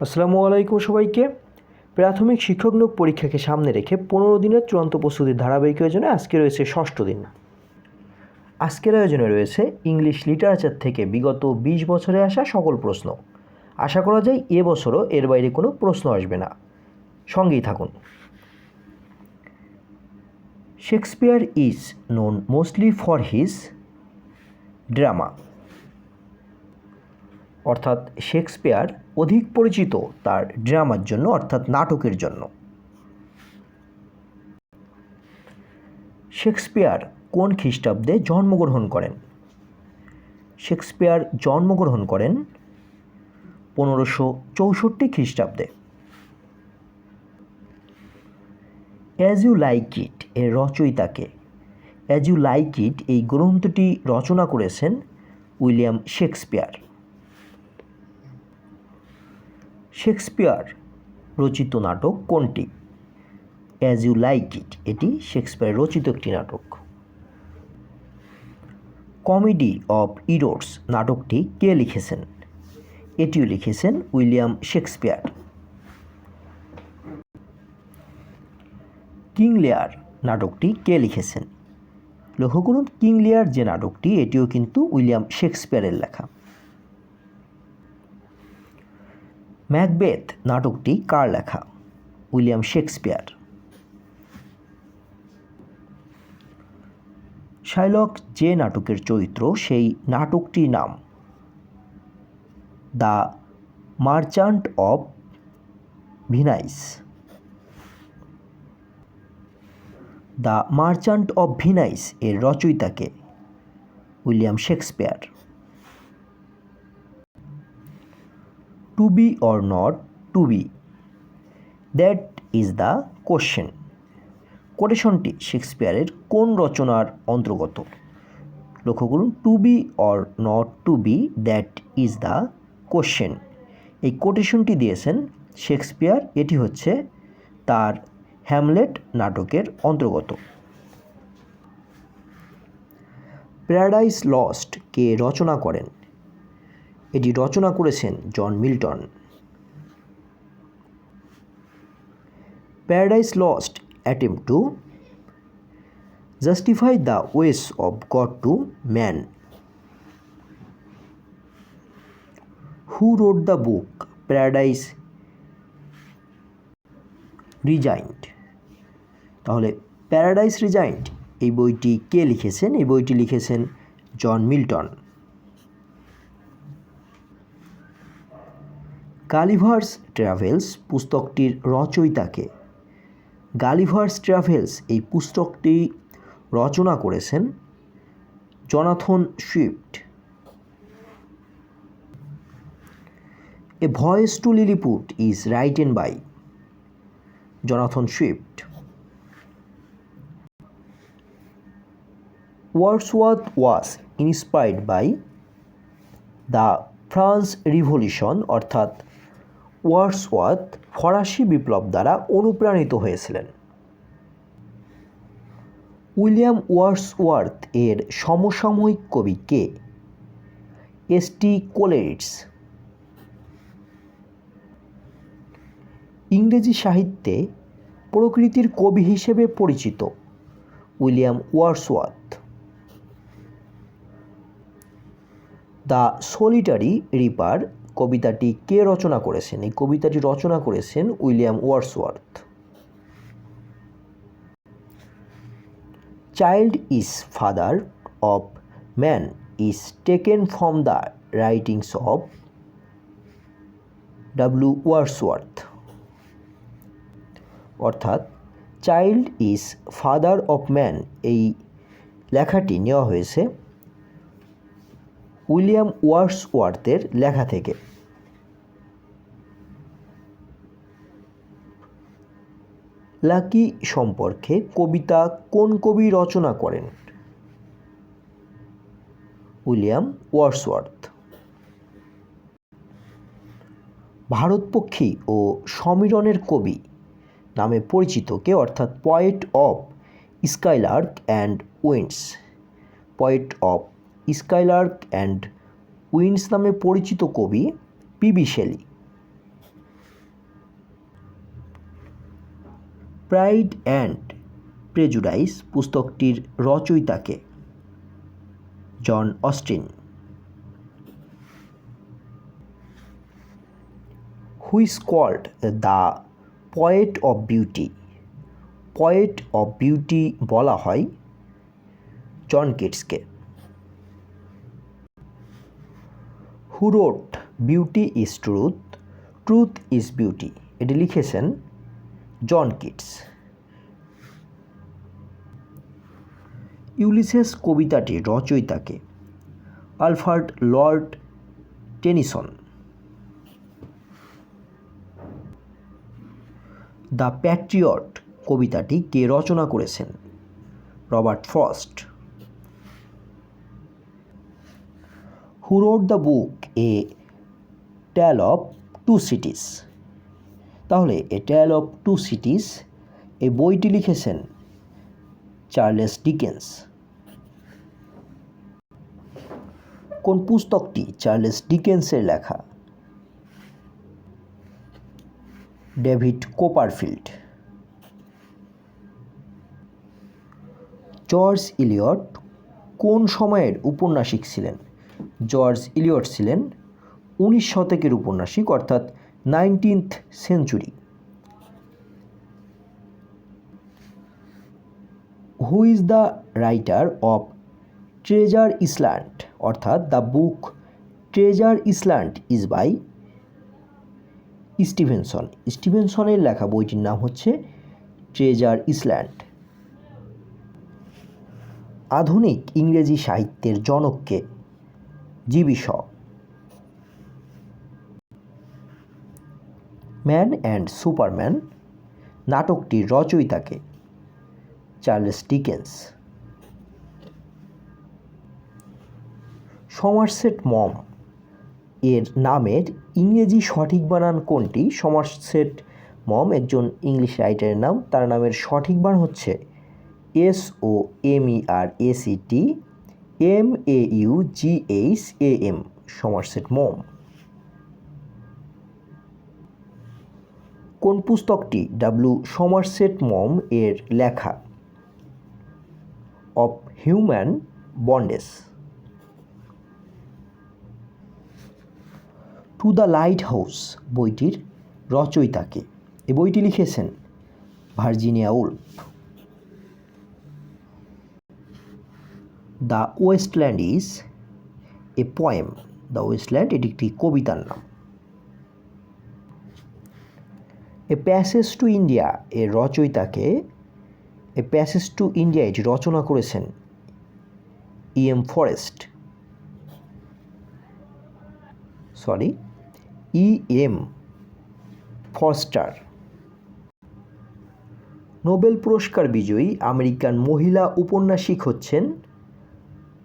আসসালামু আলাইকুম সবাইকে। প্রাথমিক শিক্ষক নিয়োগ পরীক্ষাকে সামনে রেখে 15 দিনের চূড়ান্ত প্রস্তুতির ধারাবাহিক আয়োজনে আজকে রয়েছে 6ষ্ঠ দিন। আজকের আয়োজনে রয়েছে ইংলিশ লিটারেচার থেকে বিগত 20 বছরে আসা সকল প্রশ্ন। আশা করা যায় এবছরও এর বাইরে কোনো প্রশ্ন আসবে না। সঙ্গেই থাকুন। Shakespeare is known mostly for his drama, অর্থাৎ শেক্সপিয়ার অধিক পরিচিত তার ড্রামার জন্য অর্থাৎ নাটকের জন্য। শেক্সপিয়ার কোন খ্রিস্টাব্দে জন্মগ্রহণ করেন? শেক্সপিয়ার জন্মগ্রহণ করেন 1564 খ্রিস্টাব্দে। অ্যাজ ইউ লাইক ইট এর রচয়িতাকে? অ্যাজ ইউ লাইক ইট এই গ্রন্থটি রচনা করেছেন উইলিয়াম শেক্সপিয়ার। শেক্সপিয়ার রচিত নাটক কোনটি? অ্যাজ ইউ লাইক ইট এটি শেক্সপিয়ার রচিত একটি নাটক। কমেডি অফ ইরোর্স নাটকটি কে লিখেছেন? এটিও লিখেছেন উইলিয়াম শেক্সপিয়ার। কিং লিয়ার নাটকটি কে লিখেছেন? লক্ষ্য করুন, কিং লিয়ার যে নাটকটি এটিও কিন্তু উইলিয়াম শেক্সপিয়ারের লেখা। ম্যাকবেথ নাটকটি কার লেখা? William Shakespeare. শাইলক যে নাটকের চরিত্র সেই নাটকটির নাম? The merchant of Venice. The merchant of Venice এর রচয়িতাকে? William Shakespeare. To be or not to be, that is the question কোটেশনটি শেক্সপিয়ারের কোন রচনার অন্তর্গত? লক্ষ্য করুন, to be or not to be, that is the question এই কোটেশনটি দিয়েছেন শেক্সপিয়ার। এটি হচ্ছে তার হ্যামলেট নাটকের অন্তর্গত। প্যারাডাইস লস্ট কে রচনা করেন? এটি রচনা করেছেন John Milton. Paradise Lost attempt to justify the ways of God to man. Who wrote the book Paradise Regained? তাহলে প্যারাডাইস রিজাইন্ড এই বইটি কে লিখেছেন? এই বইটি লিখেছেন জন মিল্টন। গালিভার্স ট্রাভেলস পুস্তকটির রচয়িতাকে? গালিভার্স ট্রাভেলস এই পুস্তকটি রচনা করেছেন Jonathan Swift. A voyage to Lilliput is written by Jonathan Swift. Wordsworth was inspired by the France revolution, অর্থাৎ ওয়ার্ডসওয়ার্থ ফরাসি বিপ্লব দ্বারা অনুপ্রাণিত হয়েছিলেন। উইলিয়াম ওয়ার্ডসওয়ার্থ এর সমসাময়িক কবি কে? এস.টি. কোলেরিডস। ইংরেজি সাহিত্যে প্রকৃতির কবি হিসেবে পরিচিত William Wordsworth. The solitary reaper কবিতাটি কে রচনা করেছেন? এই কবিতাটি রচনা করেছেন William Wordsworth. Child is father of man is taken from the writings of W Wordsworth, অর্থাৎ child is father of man এই লেখাটি নেওয়া হয়েছে উইলিয়াম ওয়ার্ডসওয়ার্থের লেখা থেকে। লাকি সম্পর্কে কবিতা কোন কবি রচনা করেন? William Wordsworth. ভারতপক্ষী ও সমীরণের কবি নামে পরিচিত কে? অর্থাৎ poet of skylark and winds. Poet of skylark and winds নামে পরিচিত কবি P B. Shelley. Pride and prejudice পুস্তকটির রচয়িতাকে? Jane Austen. Who is called the poet of beauty? Poet of beauty বলা হয় জন কিটসকে। Who wrote beauty is truth, truth is beauty? এটি লিখেছেন জন কিটস। ইউলিসেস কবিতাটির রচয়িতাকে? Alfred Lord Tennyson. The patriot কবিতাটি কে রচনা করেছেন? Robert Frost. Who wrote the book A tale of two cities? তাহলে a tale of two cities এই বইটি লিখেছেন চার্লেস ডিকেন্স। কোন পুস্তকটি চার্লেস ডিকেন্সের লেখা? ডেভিড কোপারফিল্ড। জর্জ ইলিয়ট কোন সময়ের উপন্যাসিক ছিলেন? জর্জ ইলিয়ট ছিলেন 19 শতকের উপন্যাসিক, অর্থাৎ 19th century. Who is the writer of Treasure Island? অর্থাৎ the book Treasure Island is by Stevenson. স্টিভেনসনের লেখা বইটির নাম হচ্ছে ট্রেজার ইসল্যান্ড। আধুনিক ইংরেজি সাহিত্যের জনককে? G B Shaw. Man and superman নাটকটির রচয়িতাকে? Charles Dickens. সমারসেট মম এর নামের ইংরেজি সঠিক বানান কোনটি? সমারসেট মম একজন ইংলিশ রাইটারের নাম, তার নামের সঠিক বানান হচ্ছে SOMERSET সমারসেট মম। কোন পুস্তকটি সমারসেট মম এর লেখা? Of human bondage. To the light house বইটির রচয়িতাকে? এই বইটি লিখেছেন Virginia Wolf. The wasteland is a poem. The wasteland এটি একটি কবিতার নাম। এ প্যাসেজ টু ইন্ডিয়া এর রচয়িতাকে? এ প্যাসেজ টু ইন্ডিয়া এটি রচনা করেছেন E.M. Forest. E.M. Forster. Nobel পুরস্কার বিজয়ী আমেরিকান মহিলা উপন্যাসিক হচ্ছেন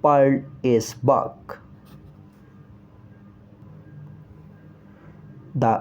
পার্ল এস বাক। দ্য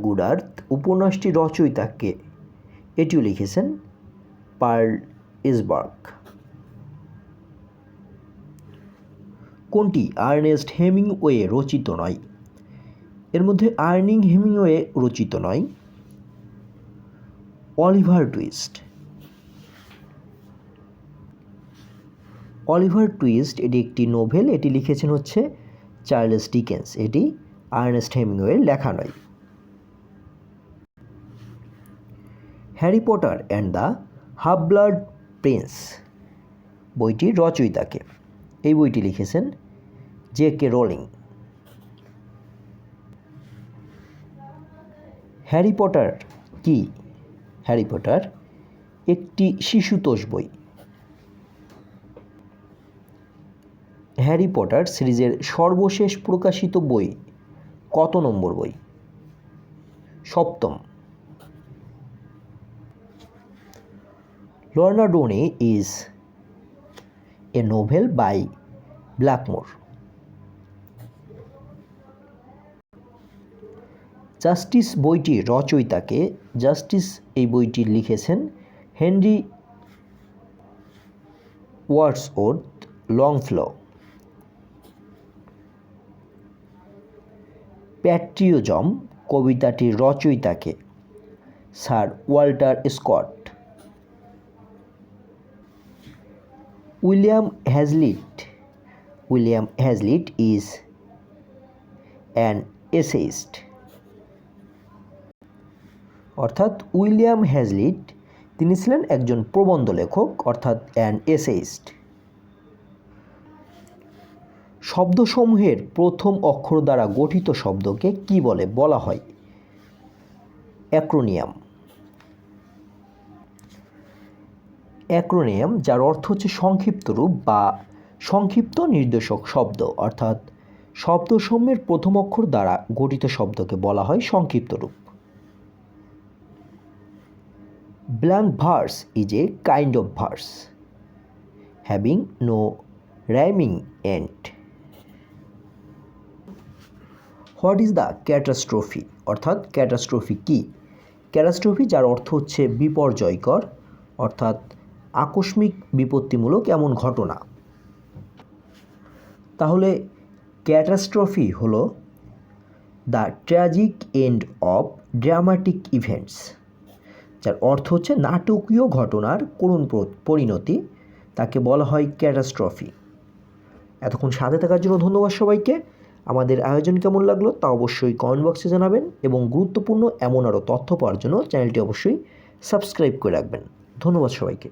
গুড আর্থ উপন্যাসটি রচয়িতাকে? এটিও লিখেছেন পার্ল এস বাক। কোনটি আর্নেস্ট হেমিংওয়ে রচিত নয়? এর মধ্যে আর্নিং হেমিংওয়ে রচিত নয়। অলিভার টুইস্ট এটি একটি নোভেল, এটি লিখেছেন হচ্ছে চার্লেস ডিকেন্স, এটি আর্নেস্ট হেমিংওয়ের লেখা নয়। Harry Potter and the half blood Prince বইটির রচয়িতাকে? এই বইটি লিখেছেন J.K. রোলিং। হ্যারি পটার কি? হ্যারি পটার একটি শিশুতোষ বই। হ্যারি পটার সিরিজের সর্বশেষ প্রকাশিত বই কত নম্বর বই? 7ম। Lorna Doone is a novel by Blackmore. Justice বইটির রচয়িতাকে? জাস্টিস এই বইটি লিখেছেন হেনরি ওয়ার্ডসওর্থ লংফেলো। প্যাট্রিয়জম কবিতাটির রচয়িতাকে? Sir Walter Scott. William Hazlitt is an essayist. অর্থাৎ উইলিয়াম হ্যাজলিট তিনি ছিলেন একজন প্রবন্ধ লেখক, অর্থাৎ অ্যান এসেইস্ট। শব্দসমূহের প্রথম অক্ষর দ্বারা গঠিত শব্দকে কি বলা হয়? অ্যাক্রোনিয়াম। অ্যাক্রোনিয়াম যার অর্থ হচ্ছে সংক্ষিপ্ত রূপ বা সংক্ষিপ্ত নির্দেশক শব্দ, অর্থাৎ শব্দসমূহের প্রথম অক্ষর দ্বারা গঠিত শব্দকে বলা হয় সংক্ষিপ্ত রূপ। Blank verse is a kind of verse having no rhyming end. What is the catastrophe? অর্থাৎ ক্যাটাস্ট্রফি কি? ক্যাটাস্ট্রফি যার অর্থ হচ্ছে বিপর্যয়কর, অর্থাৎ আকস্মিক বিপত্তিমূলক এমন ঘটনা। তাহলে ক্যাটাস্ট্রফি হলো the tragic end of dramatic events, যার অর্থ হচ্ছে নাটকীয় ঘটনার করুণ পরিণতি, তাকে বলা হয় ক্যাটাস্ট্রফি। এতক্ষণ সাথে থাকার জন্য ধন্যবাদ সবাইকে। আমাদের আয়োজন কেমন লাগলো তা অবশ্যই কমেন্ট বক্সে জানাবেন এবং গুরুত্বপূর্ণ এমন আরও তথ্য পাওয়ার জন্য চ্যানেলটি অবশ্যই সাবস্ক্রাইব করে রাখবেন। ধন্যবাদ সবাইকে।